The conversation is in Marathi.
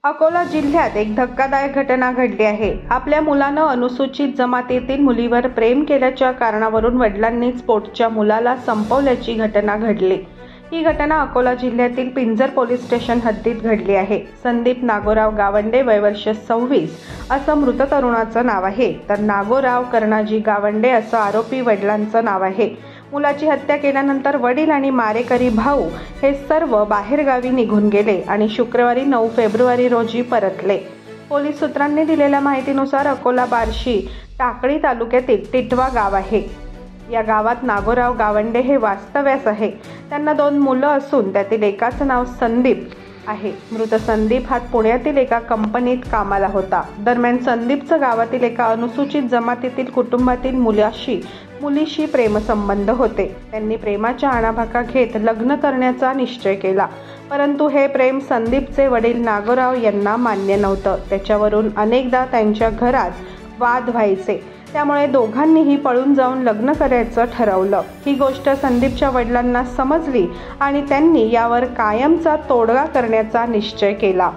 अकोला जिल्ह्यात एक धक्कादायक घटना घडली आहे। आपल्या मुलानं अनुसूचित जमातीतील मुलीवर प्रेम केल्याच्या कारणावरून वडिलांनीच पोटच्या मुलाला संपवल्याची घटना घडली। ही घटना अकोला जिल्ह्यातील पिंजर पोलीस स्टेशन हद्दीत घडली आहे। संदीप नागोराव गावंडे, वय वर्ष 26 असं मृत तरुणाचं नाव आहे, तर नागोराव कर्णाजी गावंडे असं आरोपी वडिलांचं नाव आहे। मुलाची हत्या केल्यानंतर वडील आणि मारेकरी भाऊ हे सर्व बाहेरगावी निघून गेले आणि शुक्रवारी 9 फेब्रुवारी रोजी परतले। पोलीस सूत्रांनी दिलेल्या माहितीनुसार अकोला बार्शी टाकळी तालुक्यातील टिटवा गाव आहे। या गावात नागोराव गावंडे हे वास्तव्यास आहे। त्यांना 2 मुलं असून त्यातील एकाचं नाव संदीप आहे। मृत संदीप हा पुण्यातील एका कंपनीत कामाला होता। दरम्यान संदीपचं गावातील एका अनुसूचित जमातीतील कुटुंबातील मुलीशी प्रेमसंबंध होते। त्यांनी प्रेमाच्या आणाभाका घेत लग्न करण्याचा निश्चय केला, परंतु हे प्रेम संदीपचे वडील नागोराव यांना मान्य नव्हतं। त्याच्यावरून अनेकदा त्यांच्या घरात वाद व्हायचे, त्यामुळे दोघांनीही पळून जाऊन लग्न करायचं ठरवलं। ही गोष्ट संदीपच्या वडिलांना समजली आणि त्यांनी यावर कायमचा तोडगा करण्याचा निश्चय केला।